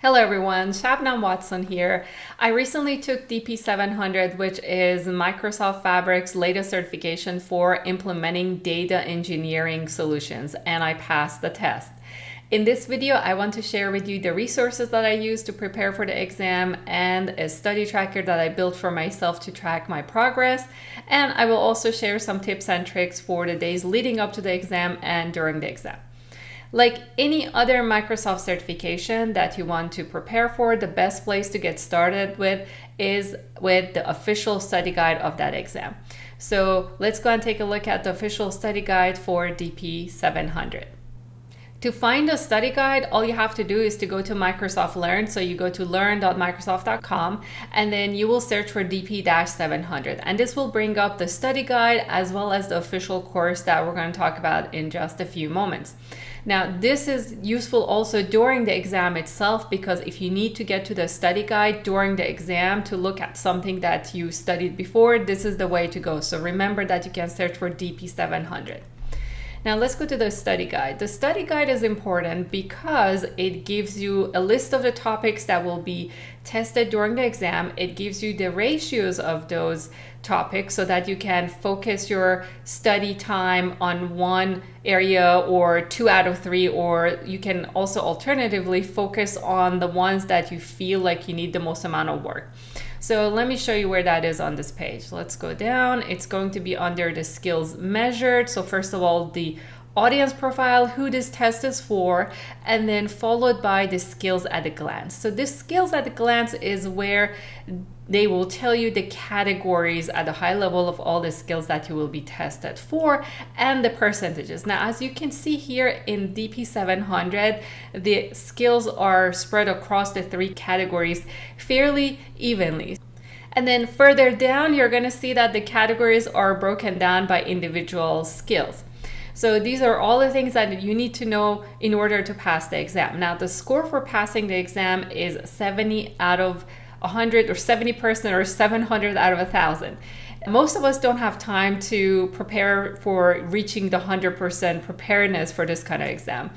Hello everyone, Shabnam Watson here. I recently took DP-700, which is Microsoft Fabric's latest certification for implementing data engineering solutions, and I passed the test. In this video, I want to share with you the resources that I use to prepare for the exam and a study tracker that I built for myself to track my progress. And I will also share some tips and tricks for the days leading up to the exam and during the exam. Like any other Microsoft certification that you want to prepare for, the best place to get started with is with the official study guide of that exam. So let's go and take a look at the official study guide for DP-700. To find a study guide, all you have to do is to go to Microsoft Learn. So you go to learn.microsoft.com and then you will search for DP-700. And this will bring up the study guide as well as the official course that we're going to talk about in just a few moments. Now, this is useful also during the exam itself, because if you need to get to the study guide during the exam to look at something that you studied before, this is the way to go. So remember that you can search for DP-700. Now let's go to the study guide. The study guide is important because it gives you a list of the topics that will be tested during the exam. It gives you the ratios of those topics so that you can focus your study time on one area or 2 out of 3, or you can also alternatively focus on the ones that you feel like you need the most amount of work. So let me show you where that is on this page. Let's go down. It's going to be under the skills measured. So first of all, the audience profile, who this test is for, and then followed by the skills at a glance. So this skills at a glance is where they will tell you the categories at a high level of all the skills that you will be tested for and the percentages. Now, as you can see here in DP-700, the skills are spread across the 3 categories fairly evenly. And then further down, you're going to see that the categories are broken down by individual skills. So these are all the things that you need to know in order to pass the exam. Now, the score for passing the exam is 70 out of 100 or 70% or 700 out of 1,000. Most of us don't have time to prepare for reaching the 100% preparedness for this kind of exam.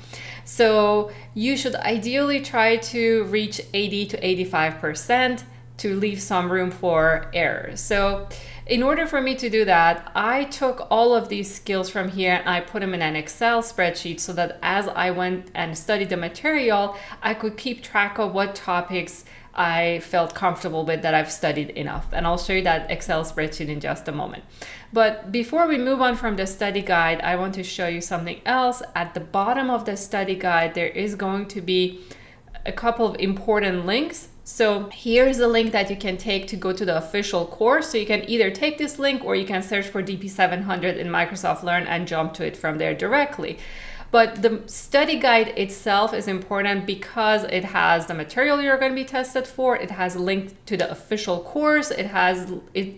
So you should ideally try to reach 80 to 85% to leave some room for error. So in order for me to do that, I took all of these skills from here and I put them in an Excel spreadsheet so that as I went and studied the material, I could keep track of what topics I felt comfortable with that I've studied enough. And I'll show you that Excel spreadsheet in just a moment. But before we move on from the study guide, I want to show you something else. At the bottom of the study guide, there is going to be a couple of important links. So here's a link that you can take to go to the official course. So you can either take this link or you can search for DP-700 in Microsoft Learn and jump to it from there directly. But the study guide itself is important because it has the material you're going to be tested for. It has a link to the official course. It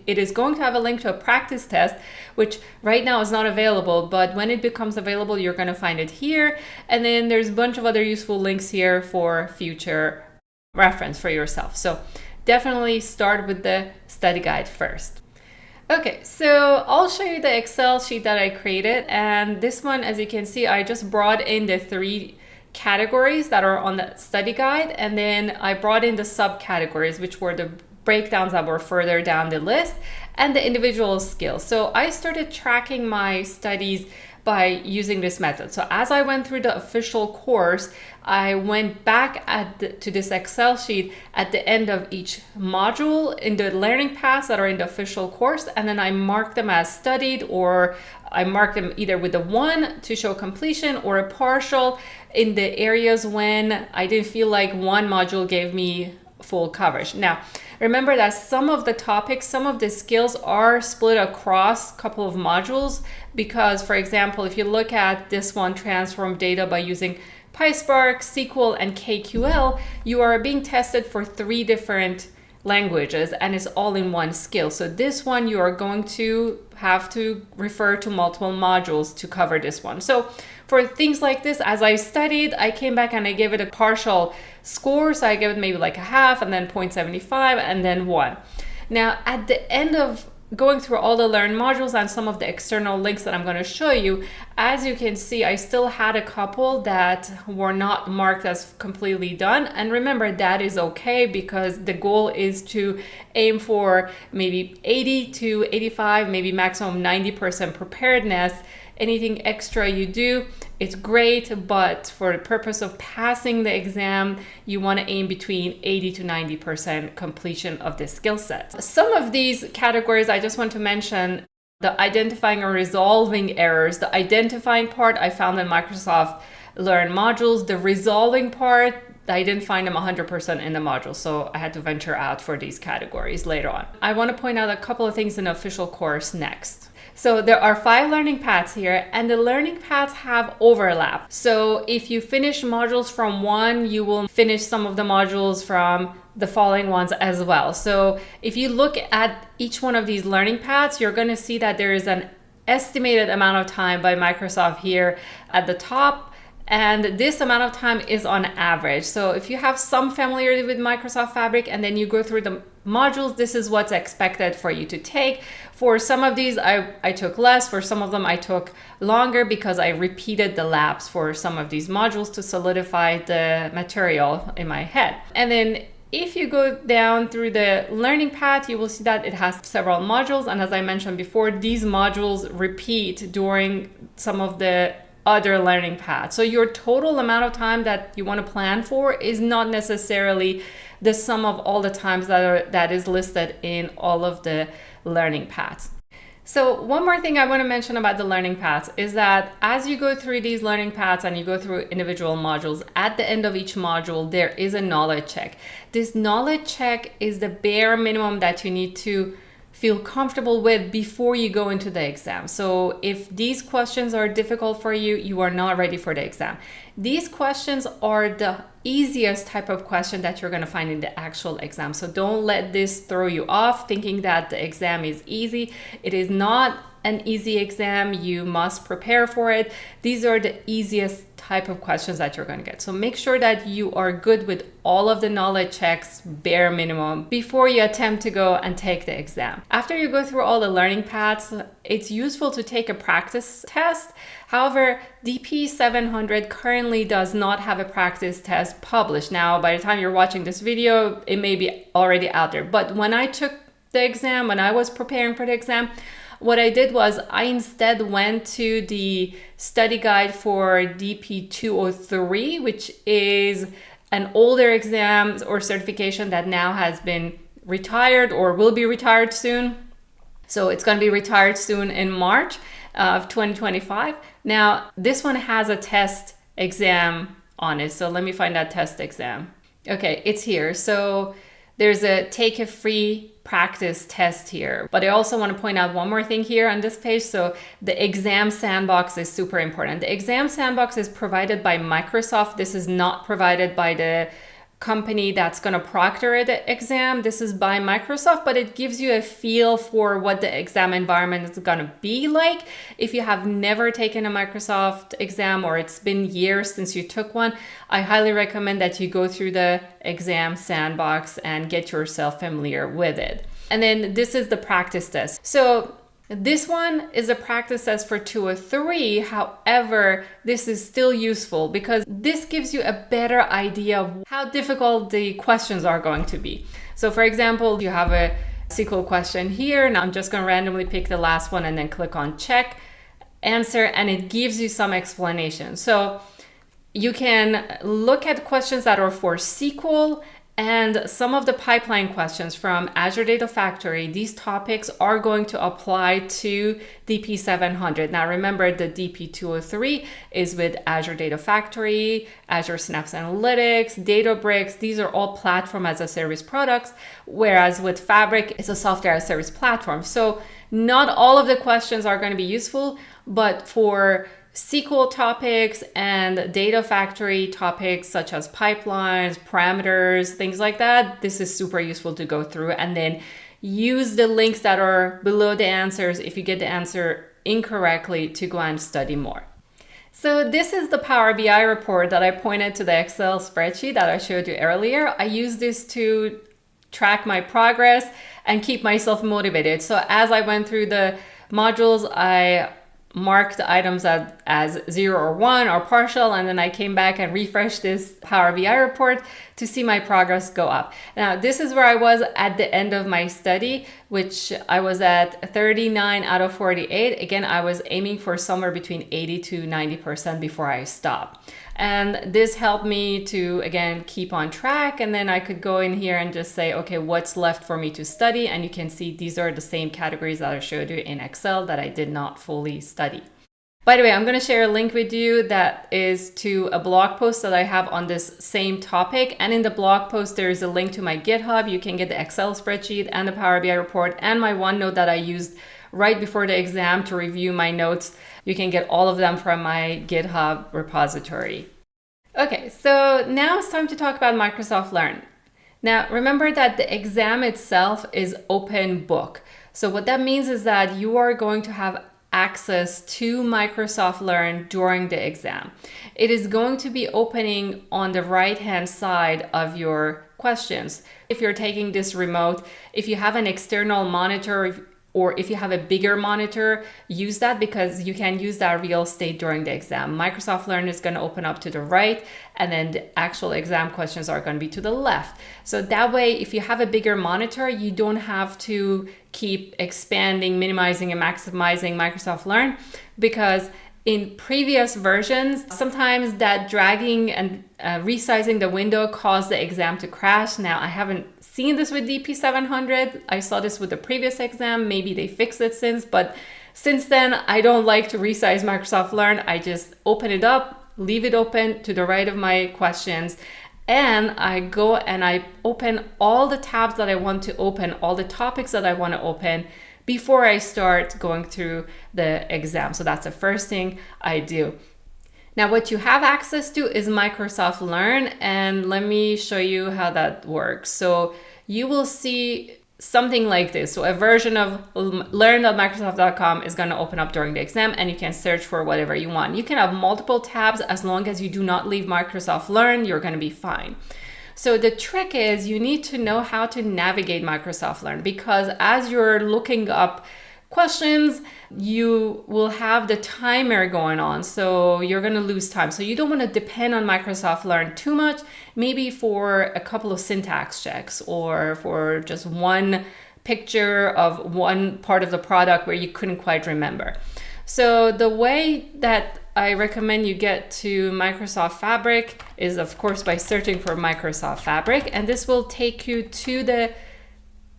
is going to have a link to a practice test, which right now is not available, but when it becomes available, you're going to find it here. And then there's a bunch of other useful links here for future reference for yourself. So definitely start with the study guide first. Okay, so I'll show you the Excel sheet that I created, and this one, as you can see, I just brought in the 3 categories that are on the study guide, and then I brought in the subcategories, which were the breakdowns that were further down the list, and the individual skills. So I started tracking my studies by using this method. So as I went through the official course, I went back to this Excel sheet at the end of each module in the learning paths that are in the official course, and then I marked them as studied, or I marked them either with a 1 to show completion or a partial in the areas when I didn't feel like one module gave me full coverage. Now, remember that some of the topics, some of the skills are split across a couple of modules because, for example, if you look at this one, transform data by using PySpark, SQL, and KQL, you are being tested for 3 different languages and it's all in one skill. So this one, you are going to have to refer to multiple modules to cover this one. So for things like this, as I studied, I came back and I gave it a partial score. So I gave it maybe like a half and then 0.75 and then 1. Now, at the end of going through all the Learn modules and some of the external links that I'm going to show you, as you can see, I still had a couple that were not marked as completely done. And remember, that is okay, because the goal is to aim for maybe 80 to 85, maybe maximum 90% preparedness. Anything extra you do, it's great, but for the purpose of passing the exam, you want to aim between 80 to 90% completion of the skill set. Some of these categories I just want to mention: the identifying or resolving errors. The identifying part I found in Microsoft Learn modules. The resolving part, I didn't find them 100% in the module, so I had to venture out for these categories later on. I want to point out a couple of things in the official course next. So there are 5 learning paths here, and the learning paths have overlap. So if you finish modules from one, you will finish some of the modules from the following ones as well. So if you look at each one of these learning paths, you're going to see that there is an estimated amount of time by Microsoft here at the top. And this amount of time is on average. So if you have some familiarity with Microsoft Fabric and then you go through the modules, this is what's expected for you to take. For some of these, I took less. For some of them, I took longer because I repeated the labs for some of these modules to solidify the material in my head. And then if you go down through the learning path, you will see that it has several modules. And as I mentioned before, these modules repeat during some of the other learning paths. So your total amount of time that you want to plan for is not necessarily the sum of all the times that is listed in all of the learning paths. So one more thing I want to mention about the learning paths is that as you go through these learning paths and you go through individual modules, at the end of each module, there is a knowledge check. This knowledge check is the bare minimum that you need to feel comfortable with before you go into the exam. So if these questions are difficult for you, you are not ready for the exam. These questions are the easiest type of question that you're going to find in the actual exam. So don't let this throw you off thinking that the exam is easy. It is not an easy exam. You must prepare for it. These are the easiest type of questions that you're going to get. So make sure that you are good with all of the knowledge checks, bare minimum, before you attempt to go and take the exam. After you go through all the learning paths, it's useful to take a practice test. However, DP-700 currently does not have a practice test published. Now, by the time you're watching this video, it may be already out there. But when I took the exam, when I was preparing for the exam, what I did was I instead went to the study guide for DP-203, which is an older exam or certification that now has been retired or will be retired soon. So it's going to be retired soon in March of 2025. Now, this one has a test exam on it. So let me find that test exam. Okay, it's here. So there's a take a free practice test here. But I also want to point out one more thing here on this page. So the exam sandbox is super important. The exam sandbox is provided by Microsoft. This is not provided by the company that's going to proctor the exam. This is by Microsoft, but it gives you a feel for what the exam environment is going to be like. If you have never taken a Microsoft exam or it's been years since you took one, I highly recommend that you go through the exam sandbox and get yourself familiar with it. And then this is the practice test. So this one is a practice test for 203. However, this is still useful because this gives you a better idea of how difficult the questions are going to be. So for example, you have a SQL question here, and I'm just going to randomly pick the last one and then click on check answer, and it gives you some explanation. So you can look at questions that are for SQL and some of the pipeline questions from Azure Data Factory. These topics are going to apply to DP-700. Now remember, the DP-203 is with Azure Data Factory, Azure Synapse Analytics, Databricks. These are all platform as a service products, whereas with Fabric, it's a software as a service platform. So not all of the questions are going to be useful, but for SQL topics and data factory topics such as pipelines, parameters, things like that, this is super useful to go through, and then use the links that are below the answers if you get the answer incorrectly to go and study more. So this is the Power BI report that I pointed to the Excel spreadsheet that I showed you earlier. I use this to track my progress and keep myself motivated. So as I went through the modules, I marked the items as 0 or 1 or partial, and then I came back and refreshed this Power BI report to see my progress go up. Now, this is where I was at the end of my study, which I was at 39 out of 48. Again, I was aiming for somewhere between 80 to 90% before I stopped. And this helped me to, again, keep on track. And then I could go in here and just say, okay, what's left for me to study? And you can see these are the same categories that I showed you in Excel that I did not fully study. By the way, I'm going to share a link with you that is to a blog post that I have on this same topic. And in the blog post, there is a link to my GitHub. You can get the Excel spreadsheet and the Power BI report and my OneNote that I used right before the exam to review my notes. You can get all of them from my GitHub repository. Okay, so now it's time to talk about Microsoft Learn. Now, remember that the exam itself is open book. So what that means is that you are going to have access to Microsoft Learn during the exam. It is going to be opening on the right-hand side of your questions. If you're taking this remote, if you have an external monitor, or if you have a bigger monitor, use that because you can use that real estate during the exam. Microsoft Learn is going to open up to the right, and then the actual exam questions are going to be to the left. So that way, if you have a bigger monitor, you don't have to keep expanding, minimizing, and maximizing Microsoft Learn, because in previous versions, sometimes that dragging and resizing the window caused the exam to crash. Now, I haven't seen this with DP-700. I saw this with the previous exam. Maybe they fixed it since, but since then, I don't like to resize Microsoft Learn. I just open it up, leave it open to the right of my questions, and I go and I open all the tabs that I want to open, all the topics that I want to open before I start going through the exam. So that's the first thing I do. Now, what you have access to is Microsoft Learn, and let me show you how that works. So you will see something like this. So a version of learn.microsoft.com is going to open up during the exam, and you can search for whatever you want. You can have multiple tabs as long as you do not leave Microsoft Learn, you're going to be fine. So the trick is you need to know how to navigate Microsoft Learn, because as you're looking up questions, you will have the timer going on. So you're going to lose time. So you don't want to depend on Microsoft Learn too much, maybe for a couple of syntax checks or for just one picture of one part of the product where you couldn't quite remember. So the way that I recommend you get to Microsoft Fabric is, of course, by searching for Microsoft Fabric, and this will take you to the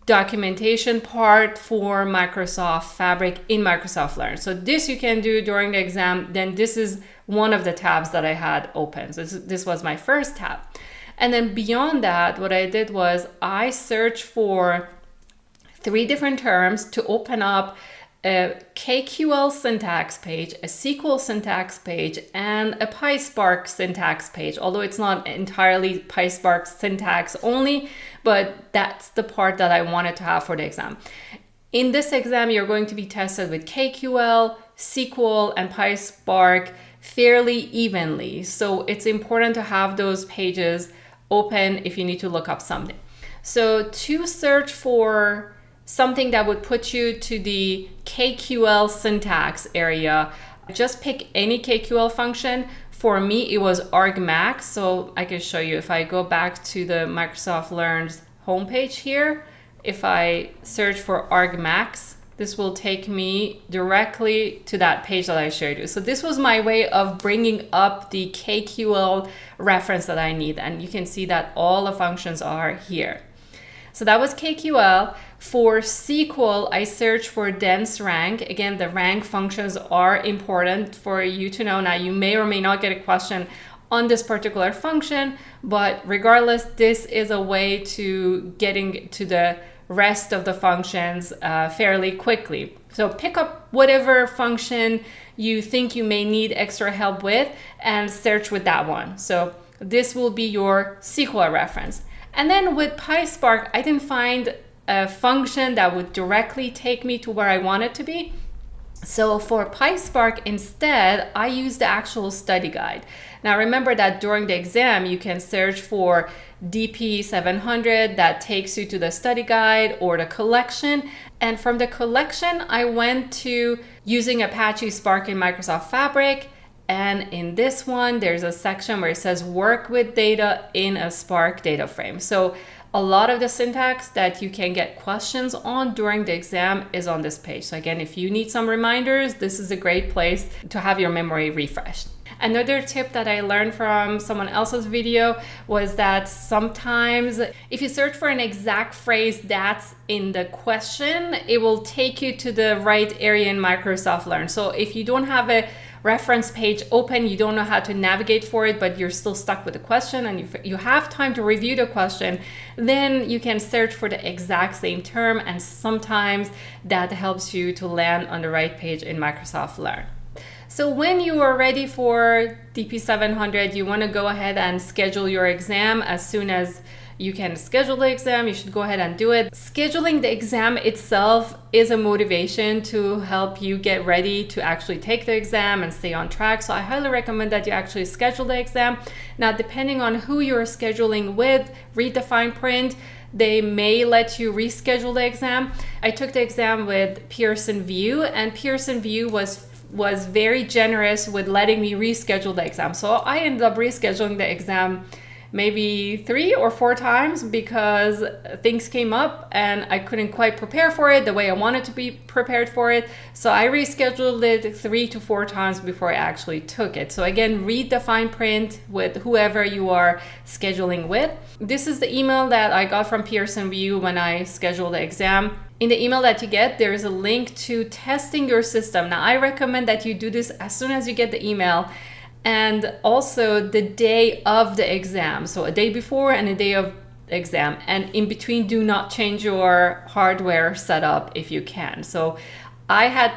documentation part for Microsoft Fabric in Microsoft Learn. So this you can do during the exam. Then this is one of the tabs that I had open. So this was my first tab. And then beyond that, what I did was I searched for 3 different terms to open up a KQL syntax page, a SQL syntax page, and a PySpark syntax page, although it's not entirely PySpark syntax only, but that's the part that I wanted to have for the exam. In this exam, you're going to be tested with KQL, SQL, and PySpark fairly evenly. So it's important to have those pages open if you need to look up something. So to search for something that would put you to the KQL syntax area, just pick any KQL function. For me, it was argmax. So I can show you if I go back to the Microsoft Learn's homepage here, if I search for argmax, this will take me directly to that page that I showed you. So this was my way of bringing up the KQL reference that I need. And you can see that all the functions are here. So that was KQL. For SQL, I searched for dense rank. Again, the rank functions are important for you to know. Now, you may or may not get a question on this particular function, but regardless, this is a way to getting to the rest of the functions fairly quickly. So pick up whatever function you think you may need extra help with and search with that one. So this will be your SQL reference. And then with PySpark, I didn't find a function that would directly take me to where I want it to be. So for PySpark instead, I use the actual study guide. Now remember that during the exam, you can search for DP-700 that takes you to the study guide or the collection. And from the collection, I went to using Apache Spark in Microsoft Fabric. And in this one, there's a section where it says work with data in a Spark data frame. So a lot of the syntax that you can get questions on during the exam is on this page. So again, if you need some reminders, this is a great place to have your memory refreshed. Another tip that I learned from someone else's video was that sometimes if you search for an exact phrase that's in the question, it will take you to the right area in Microsoft Learn. So if you don't have a reference page open, you don't know how to navigate for it, but you're still stuck with the question and you have time to review the question, then you can search for the exact same term, and sometimes that helps you to land on the right page in Microsoft Learn. So when you are ready for DP-700, you want to go ahead and schedule your exam. As soon as you can schedule the exam, you should go ahead and do it. Scheduling the exam itself is a motivation to help you get ready to actually take the exam and stay on track. So I highly recommend that you actually schedule the exam. Now, depending on who you're scheduling with, read the fine print. They may let you reschedule the exam. I took the exam with Pearson VUE, and Pearson VUE was very generous with letting me reschedule the exam. So I ended up rescheduling the exam maybe 3 or 4 times because things came up and I couldn't quite prepare for it the way I wanted to be prepared for it. So I rescheduled it 3 to 4 times before I actually took it. So again, read the fine print with whoever you are scheduling with. This is the email that I got from Pearson VUE when I scheduled the exam. In the email that you get, there is a link to testing your system. Now, I recommend that you do this as soon as you get the email, and also the day of the exam. So a day before and a day of exam. And in between, do not change your hardware setup if you can. So I had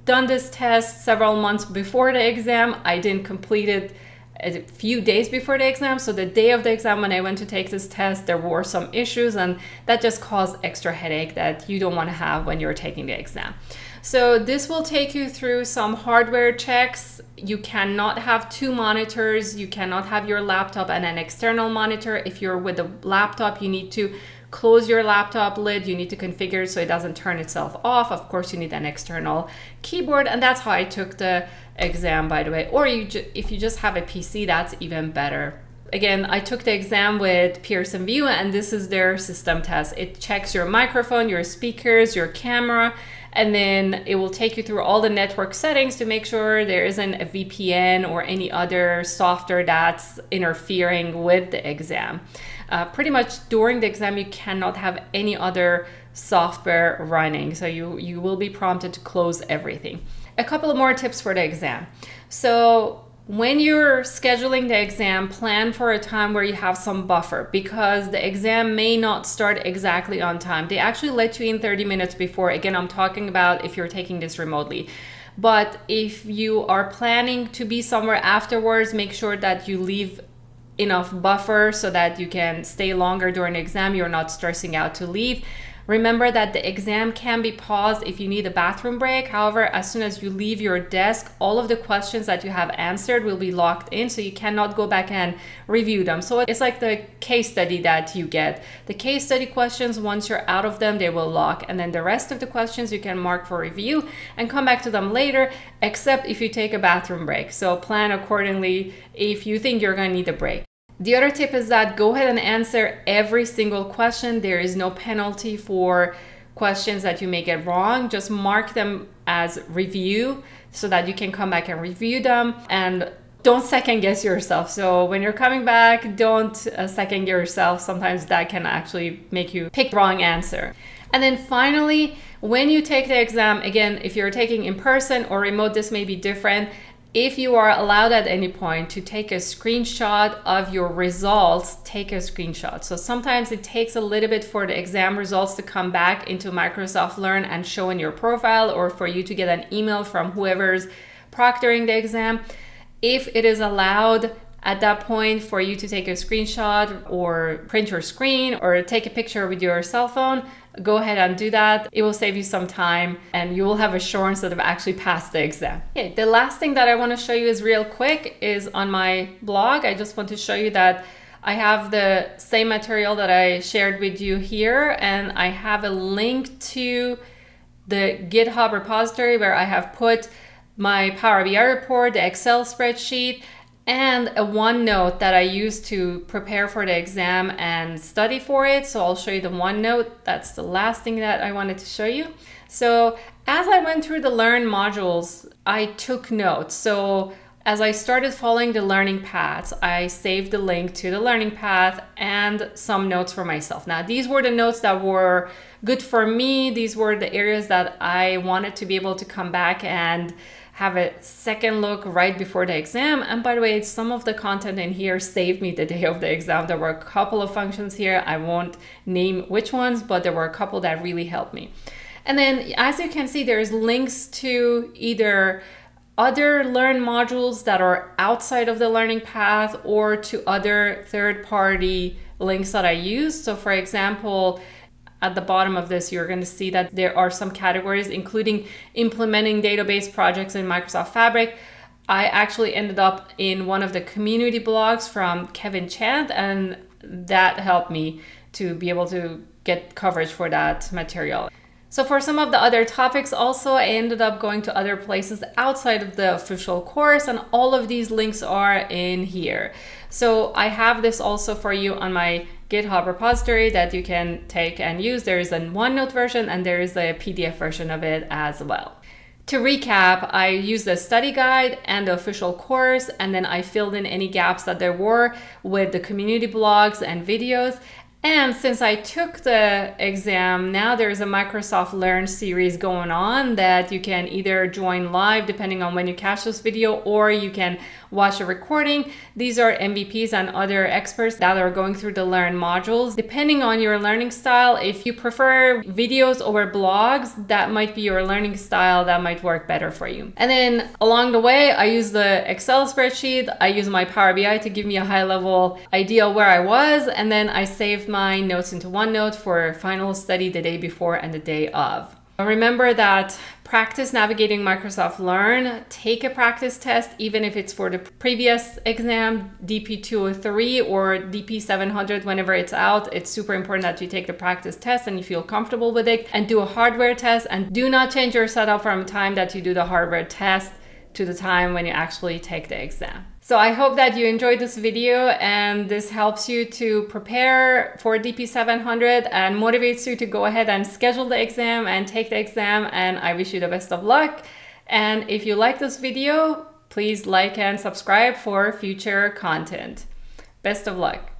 done this test several months before the exam. I didn't complete it a few days before the exam. So the day of the exam, when I went to take this test, there were some issues, and that just caused extra headache that you don't want to have when you're taking the exam. So this will take you through some hardware checks. You cannot have 2 monitors. You cannot have your laptop and an external monitor. If you're with a laptop, you need to close your laptop lid. You need to configure it so it doesn't turn itself off. Of course, you need an external keyboard, and that's how I took the exam, by the way. Or if you just have a PC, that's even better. Again, I took the exam with Pearson VUE, and this is their system test. It checks your microphone, your speakers, your camera, and then it will take you through all the network settings to make sure there isn't a VPN or any other software that's interfering with the exam. Pretty much during the exam, you cannot have any other software running, so you will be prompted to close everything. A couple of more tips for the exam. So when you're scheduling the exam, plan for a time where you have some buffer, because the exam may not start exactly on time. They actually let you in 30 minutes before. Again, I'm talking about if you're taking this remotely. But if you are planning to be somewhere afterwards, make sure that you leave enough buffer so that you can stay longer during the exam. You're not stressing out to leave. Remember that the exam can be paused if you need a bathroom break. However, as soon as you leave your desk, all of the questions that you have answered will be locked in, so you cannot go back and review them. So it's like the case study that you get. The case study questions, once you're out of them, they will lock. And then the rest of the questions you can mark for review and come back to them later, except if you take a bathroom break. So plan accordingly if you think you're going to need a break. The other tip is that go ahead and answer every single question. There is no penalty for questions that you may get wrong. Just mark them as review so that you can come back and review them, and don't second guess yourself. So when you're coming back, don't second guess yourself. Sometimes that can actually make you pick the wrong answer. And then finally, when you take the exam, again, if you're taking in person or remote, this may be different. If you are allowed at any point to take a screenshot of your results, take a screenshot. So sometimes it takes a little bit for the exam results to come back into Microsoft Learn and show in your profile, or for you to get an email from whoever's proctoring the exam. If it is allowed at that point for you to take a screenshot or print your screen or take a picture with your cell phone, go ahead and do that. It will save you some time and you will have assurance that I've actually passed the exam. Okay, the last thing that I want to show you is real quick is on my blog. I just want to show you that I have the same material that I shared with you here, and I have a link to the GitHub repository where I have put my Power BI report, the Excel spreadsheet, and a OneNote that I use to prepare for the exam and study for it. So I'll show you the OneNote. That's the last thing that I wanted to show you. So as I went through the Learn modules, I took notes. So as I started following the learning paths, I saved the link to the learning path and some notes for myself. Now, these were the notes that were good for me. These were the areas that I wanted to be able to come back and have a second look right before the exam. And by the way, some of the content in here saved me the day of the exam. There were a couple of functions here. I won't name which ones, but there were a couple that really helped me. And then as you can see, there's links to either other Learn modules that are outside of the learning path or to other third-party links that I use. So for example, at the bottom of this, you're going to see that there are some categories, including implementing database projects in Microsoft Fabric. I actually ended up in one of the community blogs from Kevin Chant, and that helped me to be able to get coverage for that material. So for some of the other topics also, I ended up going to other places outside of the official course, and all of these links are in here. So I have this also for you on my GitHub repository that you can take and use. There is a OneNote version and there is a PDF version of it as well. To recap, I used the study guide and the official course, and then I filled in any gaps that there were with the community blogs and videos. And since I took the exam, now there's a Microsoft Learn series going on that you can either join live depending on when you catch this video, or you can watch a recording. These are MVPs and other experts that are going through the Learn modules. Depending on your learning style, if you prefer videos over blogs, that might be your learning style, that might work better for you. And then along the way, I use the Excel spreadsheet, I use my Power BI to give me a high level idea where I was, and then I saved my notes into OneNote for final study the day before and the day of. Remember that practice navigating Microsoft Learn. Take a practice test, even if it's for the previous exam, DP-203 or DP-700, whenever it's out. It's super important that you take the practice test and you feel comfortable with it, and do a hardware test, and do not change your setup from the time that you do the hardware test to the time when you actually take the exam. So I hope that you enjoyed this video and this helps you to prepare for DP-700 and motivates you to go ahead and schedule the exam and take the exam, and I wish you the best of luck. And if you like this video, please like and subscribe for future content. Best of luck.